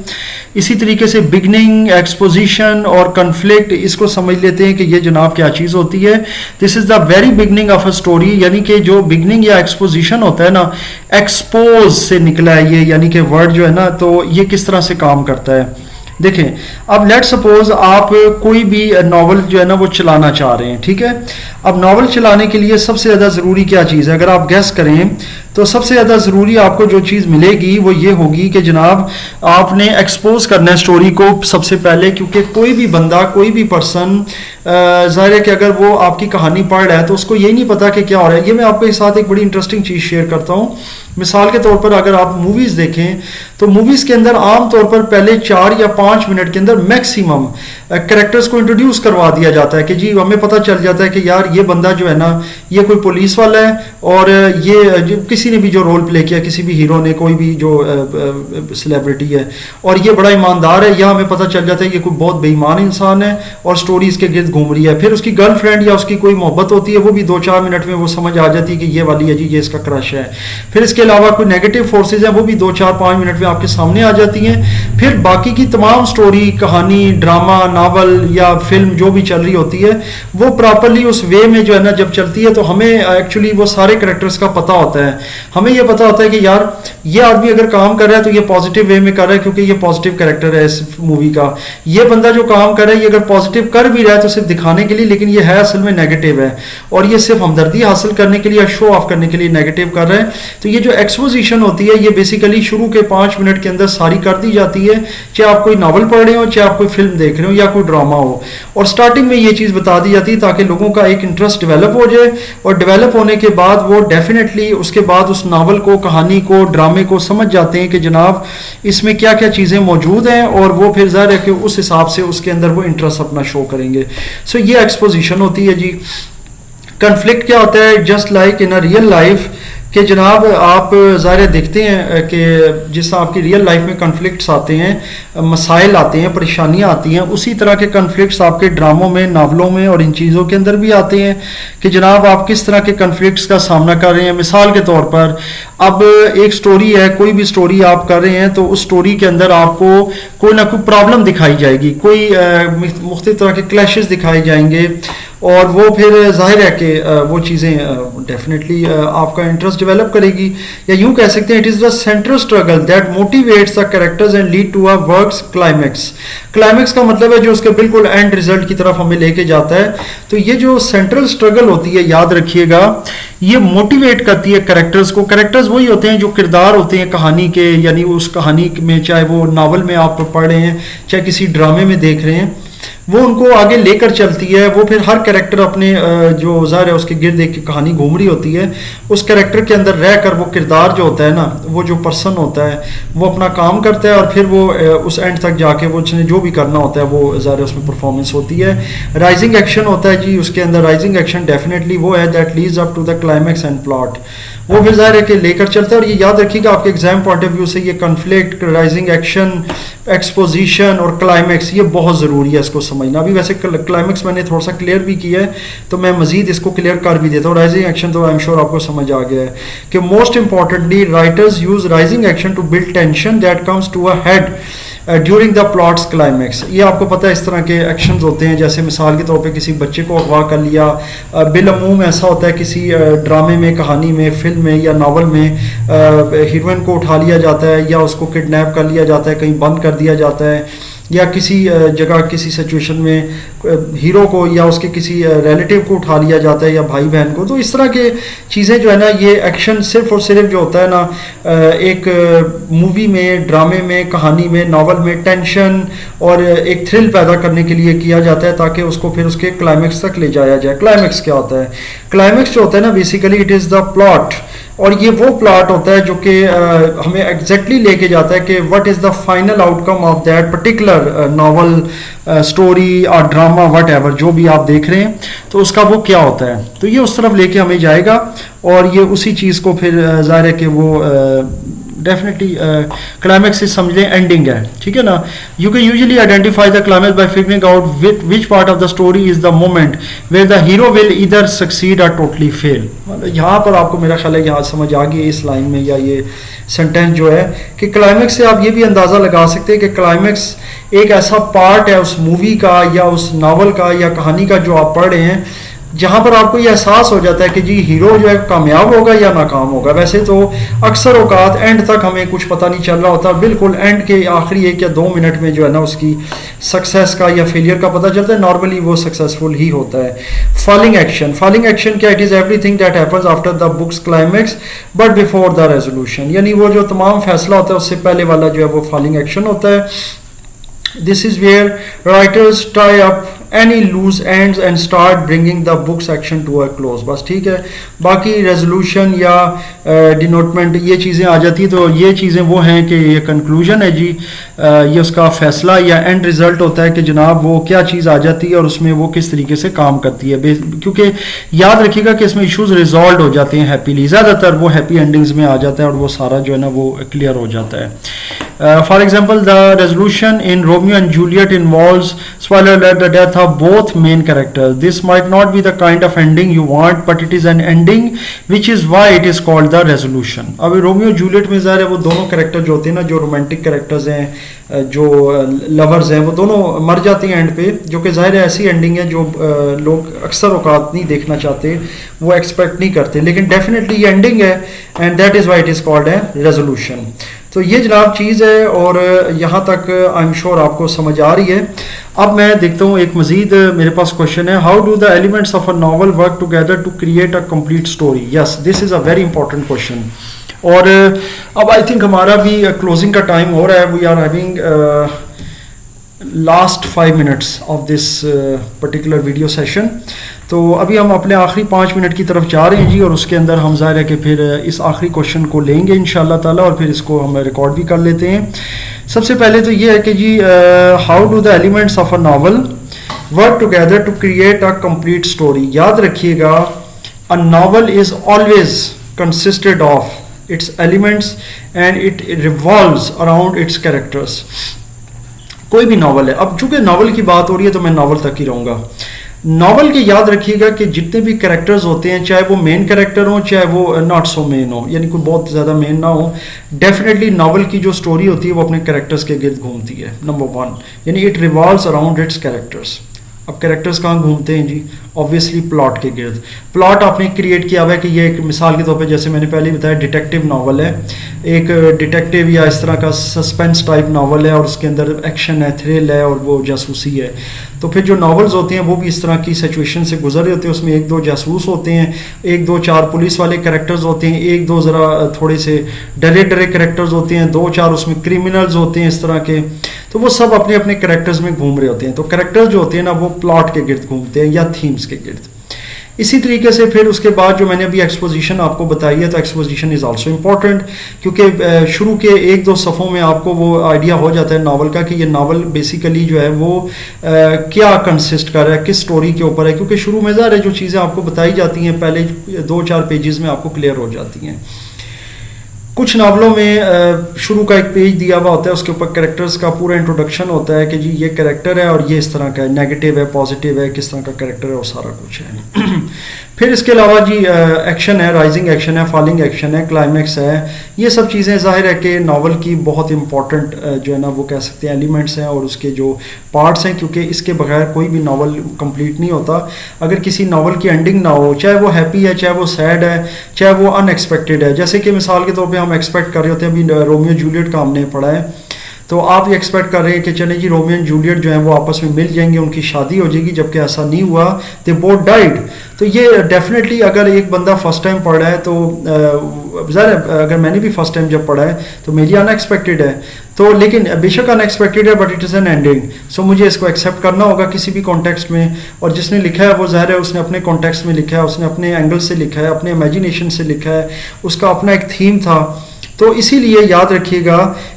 इसी तरीके से बिगनिंग, एक्सपोजिशन और कन्फ्लिक्ट, इसको समझ लेते हैं कि ये जनाब क्या चीज़ होती है। This is the very beginning of a story, यानी कि जो बिगनिंग या एक्सपोजिशन होता है ना, एक्सपोज से निकला है ये, यानी कि वर्ड जो है ना, तो ये किस तरह से काम करता है। देखें, अब लेट सपोज आप कोई भी नावल जो है ना वो चलाना चाह रहे हैं, ठीक है। अब नावल चलाने के लिए सबसे ज़्यादा ज़रूरी क्या चीज़ है, अगर आप गेस करें तो सबसे ज़्यादा ज़रूरी आपको जो चीज़ मिलेगी वो ये होगी कि जनाब आपने एक्सपोज करना है स्टोरी को सबसे पहले, क्योंकि कोई भी बंदा, कोई भी पर्सन, ज़ाहिर है कि अगर वो आपकी कहानी पढ़ रहा है तो उसको ये नहीं पता कि क्या हो रहा है। ये मैं आपके साथ एक बड़ी इंटरेस्टिंग चीज़ शेयर करता हूँ। मिसाल के तौर पर अगर आप मूवीज़ देखें, तो मूवीज़ के अंदर आम तौर पर पहले 4 या 5 मिनट के अंदर मैक्सिमम कैरेक्टर्स को इंट्रोड्यूस करवा दिया जाता है कि जी हमें पता चल जाता है कि यार ये बंदा जो है ना, ये कोई पुलिस वाला है, और ये किसी ने भी जो रोल प्ले किया, किसी भी हीरो ने, कोई भी जो सेलिब्रिटी है, और ये बड़ा ईमानदार है, या हमें पता चल जाता है कि कोई बहुत बेईमान इंसान है और स्टोरी इसके गिर्द घूम रही है। फिर उसकी गर्लफ्रेंड या उसकी कोई मोहब्बत होती है, वो भी 2-4 मिनट में वो समझ आ जाती है कि ये वाली है जी, ये इसका क्रश है। फिर इसके अलावा कोई नेगेटिव फोर्सेज हैं, वो भी 2-4-5 मिनट में आपके सामने आ जाती हैं। फिर बाकी की तमाम स्टोरी, कहानी, ड्रामा, नावल या फिल्म जो भी चल रही होती है, वो प्रॉपरली उस वे में जो है ना जब चलती है, तो हमें एक्चुअली वो सारे कैरेक्टर्स का पता होता है। हमें ये पता होता है कि यार ये आदमी अगर काम कर रहा है तो ये पॉजिटिव वे में कर रहा है, क्योंकि ये पॉजिटिव कैरेक्टर है इस मूवी का। ये बंदा जो काम कर रहा है, ये अगर पॉजिटिव कर भी रहा है तो सिर्फ दिखाने के लिए, लेकिन ये है असल में नेगेटिव है, और ये सिर्फ हमदर्दी हासिल करने के लिए या शो ऑफ करने के लिए नेगेटिव कर रहा है। तो ये जो एक्सपोजिशन होती है, ये बेसिकली शुरू के 5 मिनट के अंदर सारी कर दी जाती है, चाहे आप कोई नावल पढ़ रहे हो, चाहे आप कोई फिल्म देख रहे हो या कोई ड्रामा हो। और स्टार्टिंग में ये चीज़ बता दी जाती है ताकि लोगों का एक इंटरेस्ट डेवलप हो जाए, और डेवलप होने के बाद वो डेफिनेटली उसके बाद उस नावल को, कहानी को, ड्रामे को समझ जाते हैं कि जनाब इसमें क्या क्या चीज़ें मौजूद हैं, और वो फिर ज़ाहिर है कि उस हिसाब से उसके अंदर वो इंटरेस्ट अपना शो करेंगे। सो ये एक्सपोजिशन होती है जी। कन्फ्लिक्ट क्या होता है, just like in a real life, कि जनाब आप ज़ाहिर देखते हैं कि जिस तरह आपकी रियल लाइफ में कन्फ्लिक्ट्स आते हैं, मसाइल आते हैं, परेशानियां आती हैं, उसी तरह के कन्फ्लिक्ट्स आपके ड्रामों में, नावलों में और इन चीज़ों के अंदर भी आते हैं कि जनाब आप किस तरह के कन्फ्लिक्ट्स का सामना कर रहे हैं। मिसाल के तौर पर अब एक स्टोरी है, कोई भी स्टोरी आप कर रहे हैं, तो उस स्टोरी के अंदर आपको कोई ना कोई प्रॉब्लम दिखाई जाएगी, कोई मुख्तलिफ तरह के क्लैशेस दिखाए जाएंगे, और वो फिर जाहिर है कि वो चीज़ें डेफिनेटली आपका इंटरेस्ट डेवलप करेगी, या यूं कह सकते हैं it is the central struggle that motivates the characters and lead to a work's climax. Climax का मतलब है जो उसके बिल्कुल एंड रिजल्ट की तरफ हमें लेके जाता है। तो ये जो सेंट्रल स्ट्रगल होती है, याद रखिएगा, ये मोटिवेट करती है कैरेक्टर्स को। कैरेक्टर्स वही होते हैं जो किरदार होते हैं कहानी के, यानी उस कहानी में, चाहे वो नावल में आप पढ़ रहे हैं चाहे किसी ड्रामे में देख रहे हैं, वो उनको आगे लेकर चलती है। वो फिर हर कैरेक्टर अपने जो ज़ाहिर है उसके गिर्द एक कहानी घूम रही होती है, उस कैरेक्टर के अंदर रहकर वो किरदार जो होता है ना, वो जो पर्सन होता है वो अपना काम करता है और फिर वो उस एंड तक जाके वो उसने जो भी करना होता है वो ज़ाहिर है उसमें परफॉर्मेंस होती है। राइजिंग एक्शन होता है जी उसके अंदर। राइजिंग एक्शन डेफिनेटली वो है that leads up to the climax and plot. वो फिर ज़ाहिर है कि लेकर चलता है। और ये याद रखिएगा आपके एग्जाम पॉइंट ऑफ व्यू से, ये कन्फ्लिक्ट, राइजिंग एक्शन, एक्सपोजिशन और क्लाइमैक्स, ये बहुत ज़रूरी है इसको समझना। अभी वैसे क्लाइमैक्स मैंने थोड़ा सा क्लियर भी किया है, तो मैं मजीद इसको क्लियर कर भी देता हूँ। राइजिंग एक्शन तो आई एम श्योर आपको समझ आ गया है कि most importantly writers use rising action to build tension that comes to a head during the plot's climax. ये आपको पता है इस तरह के एक्शंस होते हैं, जैसे मिसाल के तौर पे किसी बच्चे को अगवा कर लिया, बिलअमूम ऐसा होता है किसी ड्रामे में, कहानी में, फिल्म में या नावल में हीरोइन को उठा लिया जाता है या उसको किडनैप कर लिया जाता है, कहीं बंद कर दिया जाता है, या किसी जगह किसी सिचुएशन में हीरो को या उसके किसी रिलेटिव को उठा लिया जाता है या भाई बहन को। तो इस तरह के चीज़ें जो है ना, ये एक्शन सिर्फ और सिर्फ जो होता है ना एक मूवी में, ड्रामे में, कहानी में, नावल में टेंशन और एक थ्रिल पैदा करने के लिए किया जाता है ताकि उसको फिर उसके क्लाइमैक्स तक ले जाया जाए। क्लाइमैक्स क्या होता है? क्लाइमैक्स जो होता है ना, basically it is the plot, और ये वो प्लॉट होता है जो कि हमें एग्जैक्टली लेके जाता है कि what is the final outcome of that particular novel, story और ड्रामा, वट एवर जो भी आप देख रहे हैं, तो उसका वो क्या होता है। तो ये उस तरफ लेके हमें जाएगा और ये उसी चीज़ को फिर ज़ाहिर है कि वो डेफिनेटली क्लाइमैक्स से समझ लें एंडिंग है, ठीक है ना। You can usually identify the climax by figuring out which part of the story is the moment where the hero will either succeed or totally fail. यहाँ पर आपको मेरा ख्याल है यहाँ समझ आ गई इस लाइन में या ये सेंटेंस जो है कि क्लाइमैक्स से आप ये भी अंदाज़ा लगा सकते हैं कि क्लाइमैक्स एक ऐसा पार्ट है उस मूवी का या उस नावल का या कहानी का जो आप पढ़ रहे हैं, जहाँ पर आपको ये एहसास हो जाता है कि जी हीरो जो है कामयाब होगा या नाकाम होगा। वैसे तो अक्सर औकात एंड तक हमें कुछ पता नहीं चल रहा होता, बिल्कुल एंड के आखिरी 1 या 2 मिनट में जो है ना उसकी सक्सेस का या फेलियर का पता चलता है। नॉर्मली वो सक्सेसफुल ही होता है। फॉलिंग एक्शन, फॉलिंग एक्शन क्या? It is everything that happens after the books climax but before the resolution, यानी वो जो तमाम फैसला होता है उससे पहले वाला जो है वो फॉलिंग एक्शन होता है। This is where writers tie up any loose ends and start bringing the book section to a close। बस ठीक है, बाकी रेजोल्यूशन या डिनोटमेंट ये चीज़ें आ जाती, तो ये चीज़ें वो हैं कि ये कंक्लूजन है जी, ये उसका फैसला या एंड रिजल्ट होता है कि जनाब वो क्या चीज़ आ जाती है और उसमें वो किस तरीके से काम करती है। क्योंकि याद रखिएगा कि इसमें इश्यूज रिजॉल्व हो जाते हैं हैप्पीली, ज़्यादातर वो हैप्पी एंडिंग्स में आ जाता है और वो सारा जो है ना वो क्लियर हो जाता है। For example, the resolution in Romeo and Juliet involves, spoiler alert, the death of both main characters. This might not be the kind of ending you want, but it is an ending, which is why it is called the resolution. अब Romeo Juliet में ज़ाहिर है वो दोनों character जो होते हैं ना, जो रोमांटिक कैरेक्टर्स हैं, जो लवर्स हैं, वो दोनों मर जाते हैं एंड पे, जो कि ज़ाहिर है ऐसी एंडिंग है जो लोग अक्सर औकात नहीं देखना चाहते, वो एक्सपेक्ट नहीं करते, लेकिन डेफिनेटली ये एंडिंग है and that is why it is called है रेजोल्यूशन। तो ये जनाब चीज़ है और यहाँ तक आई एम श्योर आपको समझ आ रही है। अब मैं देखता हूँ एक मज़ीद मेरे पास क्वेश्चन है, how do the elements of a novel work together to create a complete story. Yes, this is a very important question. और अब आई थिंक हमारा भी क्लोजिंग का टाइम हो रहा है। We are having last 5 minutes of this particular video session. तो अभी हम अपने आखिरी 5 मिनट की तरफ जा रहे हैं जी, और उसके अंदर हम ज़ाहिर है कि फिर इस आखिरी क्वेश्चन को लेंगे इंशाअल्लाह ताला और फिर इसको हम रिकॉर्ड भी कर लेते हैं। सबसे पहले तो ये है कि जी how do the elements of a novel work together to create a complete story. याद रखिएगा, a novel is always consisted of its elements and it revolves around its characters. कोई भी नावल है, अब चूंकि नावल की बात हो रही है तो मैं नावल तक ही रहूँगा। नावल के याद रखिएगा कि जितने भी कैरेक्टर्स होते हैं, चाहे वो मेन कैरेक्टर हो चाहे वो नॉट सो मेन हो, यानी कोई बहुत ज़्यादा मेन ना हो, डेफिनेटली नावल की जो स्टोरी होती है वो अपने कैरेक्टर्स के गिर्द घूमती है। नंबर 1, यानी it revolves around its characters. अब कैरेक्टर्स कहाँ घूमते हैं जी? ऑब्वियसली प्लॉट के गिर्द। प्लॉट आपने क्रिएट किया हुआ है कि ये एक मिसाल के तौर पे जैसे मैंने पहले बताया डिटेक्टिव नावल है, एक डिटेक्टिव या इस तरह का सस्पेंस टाइप नावल है और उसके अंदर एक्शन है, थ्रिल है और वो जासूसी है। तो फिर जो नावल्स होते हैं वो भी इस तरह की सिचुएशन से गुजर रहे होते हैं, उसमें एक दो जासूस होते हैं, एक दो चार पुलिस वाले कैरेक्टर्स होते हैं, एक दो ज़रा थोड़े से डरे डरे कैरेक्टर्स होते हैं, दो चार उसमें क्रिमिनल्स होते हैं इस तरह के। तो वो सब अपने अपने कैरेक्टर्स में घूम रहे होते हैं। तो कैरेक्टर्स जो होते हैं ना वो प्लॉट के गिर्द घूमते हैं या थीम्स के गिर्द। इसी तरीके से फिर उसके बाद जो मैंने अभी एक्सपोजिशन आपको बताई है, तो एक्सपोजिशन इज़ आल्सो इम्पॉर्टेंट, क्योंकि शुरू के एक दो सफ़ों में आपको वो आइडिया हो जाता है नावल का कि ये नावल बेसिकली जो है वो क्या कंसिस्ट कर रहा है, किस स्टोरी के ऊपर है, क्योंकि शुरू में ज़ाहिर है जो चीज़ें आपको बताई जाती हैं पहले 2-4 पेजेस में आपको क्लियर हो जाती हैं। कुछ नावलों में शुरू का एक पेज दिया हुआ होता है, उसके ऊपर कैरेक्टर्स का पूरा इंट्रोडक्शन होता है कि जी ये कैरेक्टर है और ये इस तरह का है, नेगेटिव है, पॉजिटिव है, किस तरह का कैरेक्टर है और सारा कुछ है। फिर इसके अलावा जी एक्शन है, राइजिंग एक्शन है, फॉलिंग एक्शन है, क्लाइमैक्स है। ये सब चीज़ें ज़ाहिर है कि नावल की बहुत इंपॉर्टेंट जो है ना वो कह सकते हैं एलिमेंट्स हैं और उसके जो पार्ट्स हैं, क्योंकि इसके बगैर कोई भी नावल कंप्लीट नहीं होता। अगर किसी नावल की एंडिंग ना हो, चाहे वो हैप्पी है, चाहे वो सैड है, चाहे वो अनएक्सपेक्टेड है, जैसे कि मिसाल के तौर पर हम एक्सपेक्ट कर रहे होते हैं, अभी रोमियो जूलियट का हमने पढ़ा है, तो आप ये एक्सपेक्ट कर रहे हैं कि चले जी रोमियो एंड जूलियट जो है वो आपस में मिल जाएंगे, उनकी शादी हो जाएगी, जबकि ऐसा नहीं हुआ, दे बोथ डाइड। तो ये डेफिनेटली अगर एक बंदा फर्स्ट टाइम पढ़ रहा है तो ज़ाहिर अगर मैंने भी फर्स्ट टाइम जब पढ़ा है तो मेरी अनएक्सपेक्टेड है, तो लेकिन बेशक अनएक्सपेक्टेड है but it is an ending, so मुझे इसको एक्सेप्ट करना होगा किसी भी कॉन्टेक्स्ट में। और जिसने लिखा है वो ज़ाहिर है उसने अपने कॉन्टेक्स्ट में लिखा है, उसने अपने एंगल से लिखा है, अपने इमेजिनेशन से लिखा है, उसका अपना एक थीम था। तो इसीलिए याद रखिएगा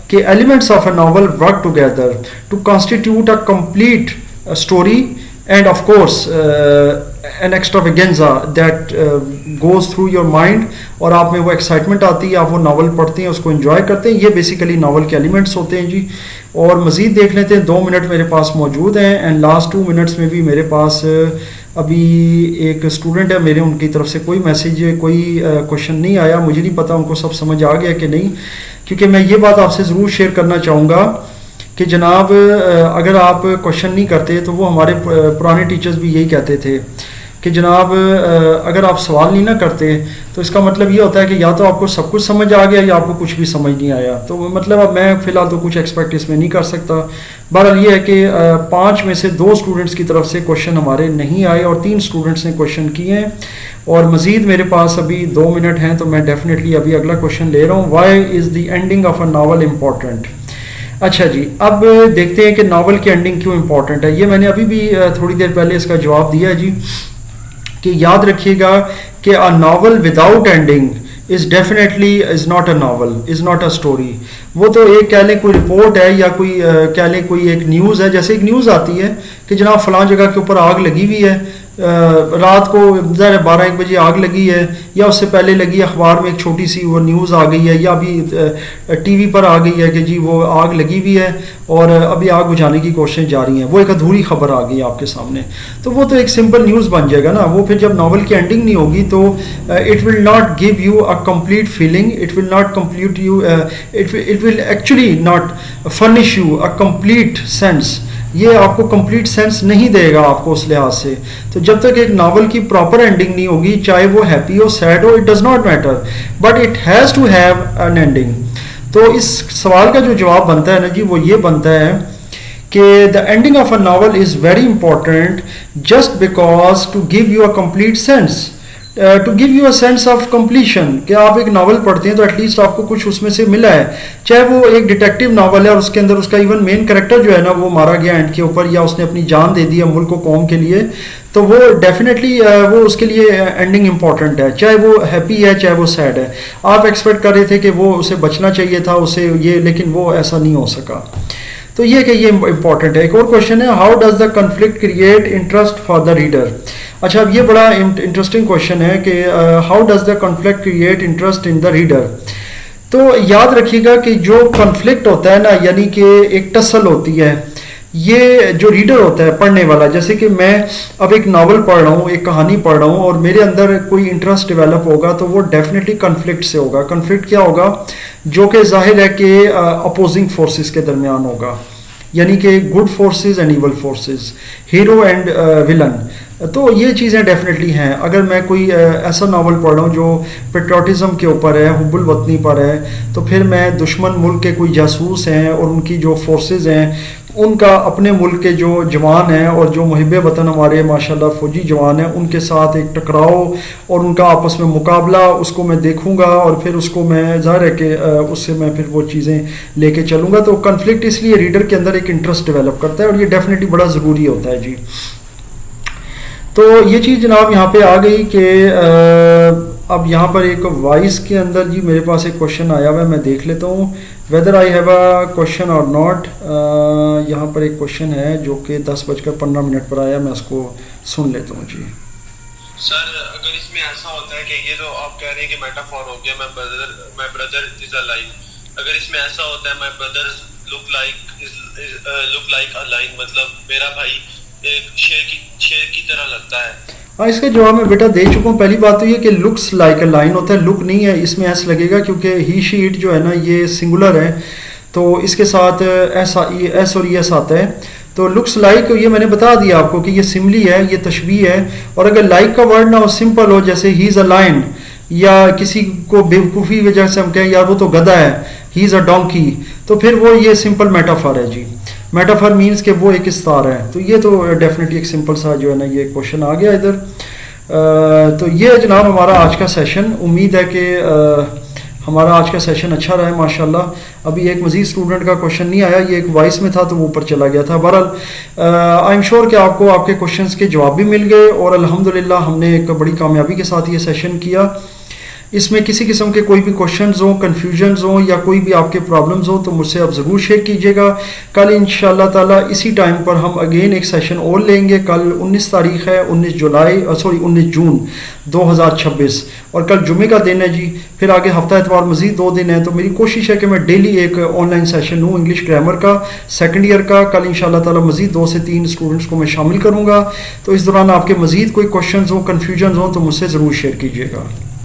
कि elements of a novel work together to constitute a complete story and of course an extravaganza that goes through your mind, और आप में वो एक्साइटमेंट आती है, आप वो नावल पढ़ते हैं, उसको एंजॉय करते हैं। ये बेसिकली नावल के एलिमेंट्स होते हैं जी। और मज़ीद देख लेते हैं, 2 मिनट मेरे पास मौजूद हैं एंड लास्ट 2 मिनट्स में भी मेरे पास अभी एक स्टूडेंट है मेरे, उनकी तरफ से कोई मैसेज कोई क्वेश्चन नहीं आया, मुझे नहीं पता उनको सब समझ आ गया कि नहीं, क्योंकि मैं ये बात आपसे ज़रूर शेयर करना चाहूँगा कि जनाब अगर आप क्वेश्चन नहीं करते तो वो हमारे पुराने टीचर्स भी यही कहते थे कि जनाब अगर आप सवाल नहीं ना करते तो इसका मतलब ये होता है कि या तो आपको सब कुछ समझ आ गया या आपको कुछ भी समझ नहीं आया। तो मतलब अब मैं फ़िलहाल तो कुछ एक्सपेक्ट इसमें नहीं कर सकता। बहरहाल ये है कि 5 में से 2 स्टूडेंट्स की तरफ से क्वेश्चन हमारे नहीं आए और 3 स्टूडेंट्स ने क्वेश्चन किए हैं, और मज़ीद मेरे पास अभी 2 मिनट हैं, तो मैं डेफिनेटली अभी अगला क्वेश्चन ले रहा हूँ। Why is the ending of a novel important? अच्छा जी, अब देखते हैं कि नावल की एंडिंग क्यों इम्पॉर्टेंट है। ये मैंने अभी भी थोड़ी देर पहले इसका जवाब दिया है जी, कि याद रखिएगा कि a novel without ending is definitely is not a novel, is not a story. वो तो एक कह लें कोई रिपोर्ट है या कोई कह लें कोई एक न्यूज़ है। जैसे एक न्यूज़ आती है कि जनाब फ़लाँ जगह के ऊपर आग लगी हुई है, रात को ज़रा 12-1 बजे आग लगी है, या उससे पहले लगी, अखबार में एक छोटी सी वो न्यूज़ आ गई है, या अभी टीवी पर आ गई है कि जी वो आग लगी हुई है और अभी आग बुझाने की कोशिशें जारी हैं, वो एक अधूरी खबर आ गई आपके सामने, तो वो तो एक सिंपल न्यूज़ बन जाएगा ना। वो फिर जब नावल की एंडिंग नहीं होगी तो it will not give you a complete feeling, it will not complete you, it will actually not furnish you a complete sense. ये आपको कंप्लीट सेंस नहीं देगा आपको उस लिहाज से। तो जब तक एक नावल की प्रॉपर एंडिंग नहीं होगी, चाहे वो हैप्पी हो, सैड हो, it does not matter, but it has to have an ending. तो इस सवाल का जो जवाब बनता है ना जी, वो ये बनता है कि the ending of a novel is very important just because to give you a complete sense, to give you a sense of completion. कि आप एक नावल पढ़ते हैं तो एटलीस्ट आपको कुछ उसमें से मिला है, चाहे वो एक डिटेक्टिव नावल है और उसके अंदर उसका इवन मेन कैरेक्टर जो है ना वो मारा गया एंड के ऊपर, या उसने अपनी जान दे दी है मुल्क को कौम के लिए, तो वो डेफिनेटली वो उसके लिए एंडिंग इंपॉर्टेंट है, चाहे वो हैप्पी है चाहे वो सैड है। आप एक्सपेक्ट कर रहे थे कि वो उसे बचना चाहिए था उसे ये, लेकिन वो ऐसा नहीं हो सका। तो ये कि ये इंपॉर्टेंट है। एक और क्वेश्चन है, how does the conflict create interest for the reader? अच्छा, अब ये बड़ा इंटरेस्टिंग क्वेश्चन है कि how does the conflict create interest in the reader. तो याद रखिएगा कि जो कन्फ्लिक्ट होता है ना, यानी कि एक टसल होती है, ये जो रीडर होता है पढ़ने वाला, जैसे कि मैं अब एक नावल पढ़ रहा हूँ, एक कहानी पढ़ रहा हूँ और मेरे अंदर कोई इंटरेस्ट डेवलप होगा तो वो डेफिनेटली कन्फ्लिक्ट से होगा। कन्फ्लिक्ट क्या होगा? जो कि जाहिर है कि अपोजिंग फोर्सेस के दरमियान होगा। यानी कि good forces and evil forces, hero and villain. तो ये चीज़ें डेफिनेटली हैं। अगर मैं कोई ऐसा नावल पढ़ रहा हूँ जो पेट्रोटिज़म के ऊपर है, हुब्बुल वतनी पर है, तो फिर मैं दुश्मन मुल्क के कोई जासूस हैं और उनकी जो फोर्सेस हैं उनका अपने मुल्क के जो जवान हैं और जो मुहिब्बे वतन हमारे माशाल्लाह फ़ौजी जवान हैं उनके साथ एक टकराव और उनका आपस में मुकाबला, उसको मैं देखूंगा और फिर उसको मैं ज़ाहिर है कि उससे मैं फिर वो चीज़ें लेके चलूँगा। तो कन्फ्लिक्ट इसलिए रीडर के अंदर एक इंटरेस्ट डेवलप करता है और ये डेफिनेटली बड़ा ज़रूरी होता है जी। तो ये चीज़ जनाब यहाँ पे आ गई कि अब यहाँ पर एक वॉइस के अंदर जी मेरे पास एक क्वेश्चन आया हुआ है, मैं देख लेता हूँ whether I have a question और नॉट। यहाँ पर एक क्वेश्चन है जो कि 10:15 पर आया, मैं उसको सुन लेता हूँ जी। सर अगर इसमें ऐसा होता है कि ये तो आप कह रहे हैं कि मेटाफोर हो गया, माय ब्रदर इज अलाइव, अगर इसमें ऐसा होता है my brother look like a line, मतलब मेरा भाई एक शेर की तरह लगता है। हाँ, इसका जवाब मैं बेटा दे चुका हूँ। पहली बात तो ये कि लुक्स लाइक अ लाइन होता है, लुक नहीं है। इसमें ऐसा लगेगा क्योंकि ही शी इट जो है ना ये सिंगुलर है, तो इसके साथ एस और एस आता है। तो लुक्स लाइक ये मैंने बता दिया आपको कि ये सिमली है, ये तशबीह है। और अगर लाइक का वर्ड ना हो, सिंपल हो, जैसे ही इज़ अ लायन, या किसी को बेवकूफ़ी वजह से हम कहें यार वो तो गधा है, ही इज़ अ डोंकी, तो फिर वो ये सिंपल मेटाफर है जी। मेटाफर मीन्स कि वो एक इस्तार है। तो ये तो डेफिनेटली एक सिंपल सा जो है ना ये क्वेश्चन आ गया इधर। तो ये जनाब हमारा आज का सेशन, उम्मीद है कि हमारा आज का सेशन अच्छा रहा है माशाल्लाह। अभी एक मज़ीद स्टूडेंट का क्वेश्चन नहीं आया, ये एक वॉइस में था तो वो ऊपर चला गया था। बहरहाल आई एम श्योर कि आपको आपके क्वेश्चंस के जवाब भी मिल गए और अल्हम्दुलिल्लाह हमने एक बड़ी कामयाबी के साथ ये सेशन किया। इसमें किसी किस्म के कोई भी क्वेश्चंस हों, कन्फ्यूजन्स हों या कोई भी आपके प्रॉब्लम्स हों तो मुझसे आप ज़रूर शेयर कीजिएगा। कल इंशाअल्लाह ताला इसी टाइम पर हम अगेन एक सेशन और लेंगे। कल 19 तारीख़ है, 19 जून 2026 और कल जुमे का दिन है जी। फिर आगे हफ्ता एतवार मज़ीद 2 दिन है, तो मेरी कोशिश है कि मैं डेली एक ऑनलाइन सेशन लूँ इंग्लिश ग्रामर का, सेकंड ईयर का। कल इंशाअल्लाह ताला मज़ीद 2 से 3 स्टूडेंट्स को मैं शामिल करूँगा। तो इस दौरान आपके मज़ीद कोई क्वेश्चन हो, कन्फ्यूजन हो तो मुझसे ज़रूर शेयर कीजिएगा।